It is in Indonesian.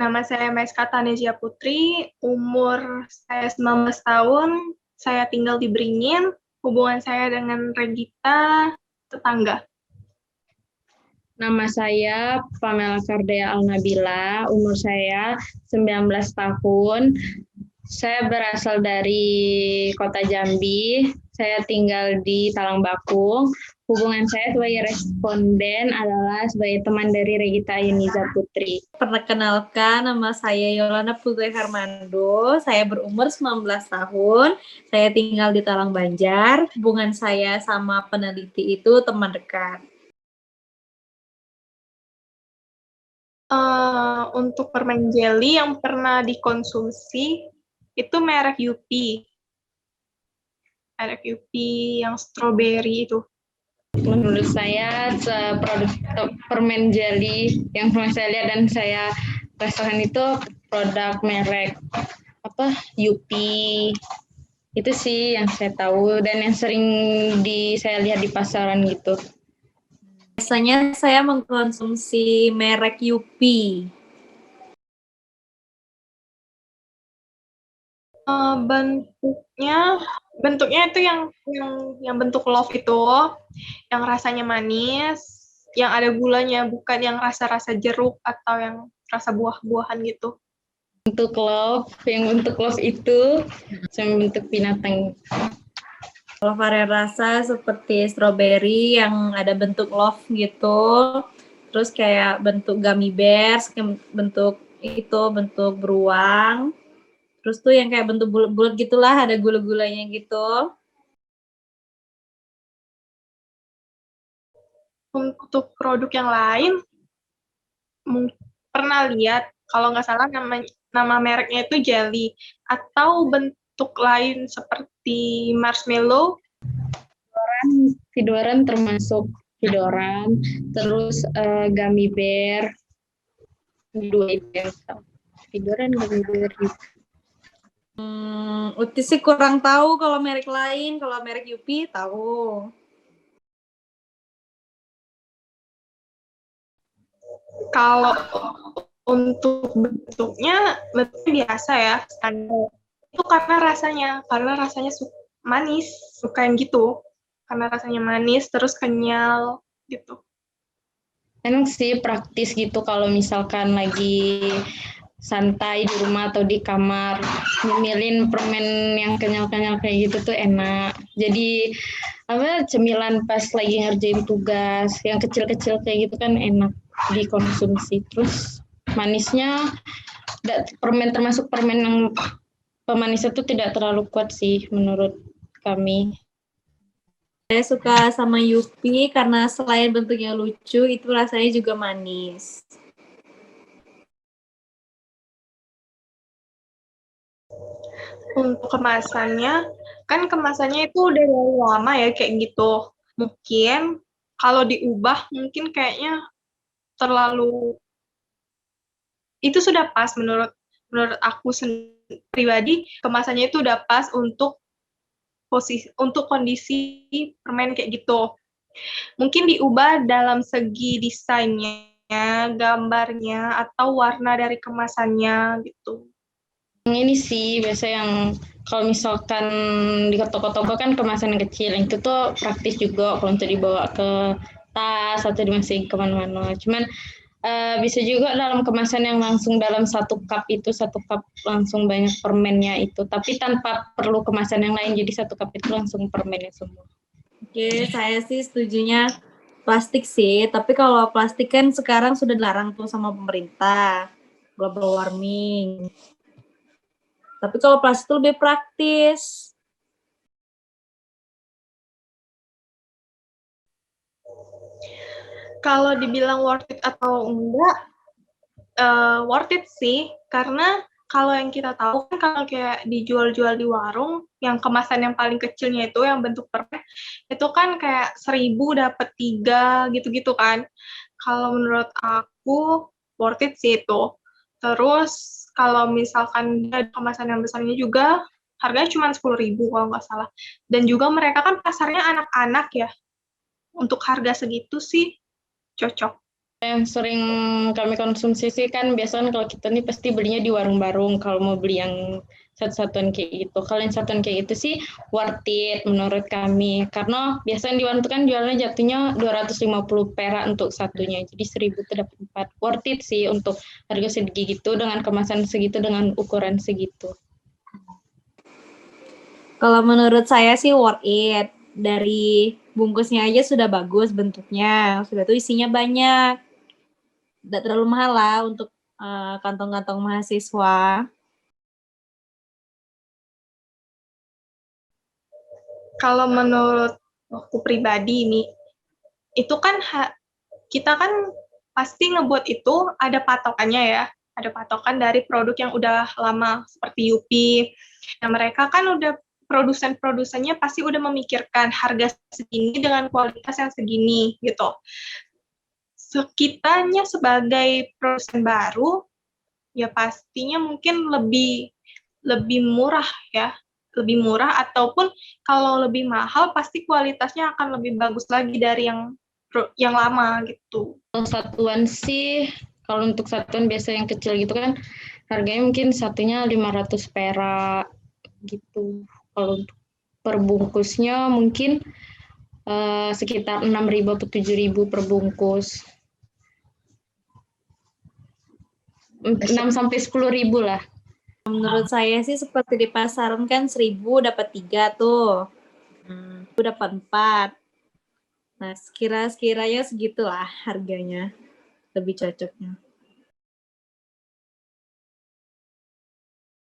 Nama saya Maiska Tanesia Putri, umur saya 19 tahun, saya tinggal di Beringin, hubungan saya dengan Regita, tetangga. Nama saya Pamela Kardea Alnabila, umur saya 19 tahun. Saya berasal dari kota Jambi, saya tinggal di Talangbakung. Hubungan saya sebagai responden adalah sebagai teman dari Regita Yuniza Putri. Perkenalkan, nama saya Yolanda Putri Hermando, saya berumur 19 tahun, saya tinggal di Talang Banjar. Hubungan saya sama peneliti itu teman dekat. Untuk permen jelly yang pernah dikonsumsi, itu merek Yupi. Merek Yupi yang strawberry itu. Menurut saya, produk permen jelly yang pernah saya lihat dan saya rasakan itu produk merek Yupi. Itu sih yang saya tahu dan yang sering saya lihat di pasaran gitu. Biasanya saya mengkonsumsi merek Yupi. Bentuknya itu yang bentuk love itu, yang rasanya manis, yang ada gulanya, bukan yang rasa-rasa jeruk atau yang rasa buah-buahan gitu. Yang bentuk love itu sama bentuk binatang. Kalau varian rasa seperti strawberry yang ada bentuk love gitu, terus kayak bentuk gummy bears, bentuk beruang, terus tuh yang kayak bentuk bulat-bulat gitulah, ada gula-gulanya gitu. Untuk produk yang lain, pernah lihat, kalau nggak salah nama mereknya itu jelly, atau bentuk lain seperti marshmallow. Fidoran termasuk Fidoran, terus gummy bear, dua itu yang tahu. Fidoran, gummy bear gitu. Uti sih kurang tahu kalau merek lain, kalau merek Yupi tahu. Kalau untuk bentuknya biasa ya, standar. Itu karena rasanya manis, suka yang gitu. Karena rasanya manis, terus kenyal, gitu. Enak sih, praktis gitu kalau misalkan lagi santai di rumah atau di kamar, nyemilin permen yang kenyal-kenyal kayak gitu tuh enak. Jadi cemilan pas lagi ngerjain tugas, yang kecil-kecil kayak gitu kan enak dikonsumsi. Terus manisnya, termasuk permen yang pemanisnya tuh tidak terlalu kuat sih menurut kami. Saya suka sama Yupi karena selain bentuknya lucu, itu rasanya juga manis. Untuk kemasannya, kan kemasannya itu udah dari lama ya kayak gitu. Mungkin kalau diubah, mungkin kayaknya terlalu, itu sudah pas menurut aku pribadi, kemasannya itu udah pas untuk kondisi permen kayak gitu. Mungkin diubah dalam segi desainnya, gambarnya, atau warna dari kemasannya gitu. Ini sih biasa yang kalau misalkan di toko-toko kan kemasan yang kecil, yang itu tuh praktis juga kalau untuk dibawa ke tas atau dimasukin kemana-mana. Cuman bisa juga dalam kemasan yang langsung dalam satu cup langsung banyak permennya itu, tapi tanpa perlu kemasan yang lain, jadi satu cup itu langsung permennya semua. Oke, saya sih setujunya plastik sih, tapi kalau plastik kan sekarang sudah dilarang tuh sama pemerintah, global warming. Tapi kalau plastik itu lebih praktis. Kalau dibilang worth it atau enggak, worth it sih, karena kalau yang kita tahu kan kalau kayak dijual-jual di warung, yang kemasan yang paling kecilnya itu yang bentuk permen, itu kan kayak 1.000 dapat 3 gitu-gitu kan. Kalau menurut aku worth it sih itu. Terus kalau misalkan ada kemasan yang besarnya juga, harganya cuma 10.000 kalau nggak salah. Dan juga mereka kan pasarnya anak-anak ya. Untuk harga segitu sih cocok. Yang sering kami konsumsi sih kan biasanya kalau kita nih pasti belinya di warung-warung kalau mau beli yang satu-satuan kayak gitu. Kalau yang satuan kayak gitu sih worth it menurut kami. Karena biasanya di warung itu kan jualnya jatuhnya 250 perak untuk satunya. Jadi 1.000 itu dapat 4. Worth it sih untuk harga segitu dengan kemasan segitu dengan ukuran segitu. Kalau menurut saya sih worth it. Dari bungkusnya aja sudah bagus bentuknya. Sudah tuh isinya banyak. Tidak terlalu mahal lah untuk kantong-kantong mahasiswa. Kalau menurut aku pribadi ini, itu kan kita kan pasti ngebuat itu ada patokannya ya. Ada patokan dari produk yang udah lama seperti Yupi. Nah, mereka kan udah produsen-produsennya pasti udah memikirkan harga segini dengan kualitas yang segini gitu. Kitanya sebagai produsen baru, ya pastinya mungkin lebih murah ya, lebih murah ataupun kalau lebih mahal pasti kualitasnya akan lebih bagus lagi dari yang lama gitu. Kalau satuan sih, kalau untuk satuan biasa yang kecil gitu kan harganya mungkin satunya 500 perak gitu. Kalau untuk per bungkusnya mungkin sekitar 6.000 atau 7.000 per bungkus. 6 sampai 10.000 lah. Menurut saya sih seperti di pasaran kan 1.000 dapat 3 tuh. 1.000 dapat 4. Nah, sekiranya segitulah harganya. Lebih cocoknya.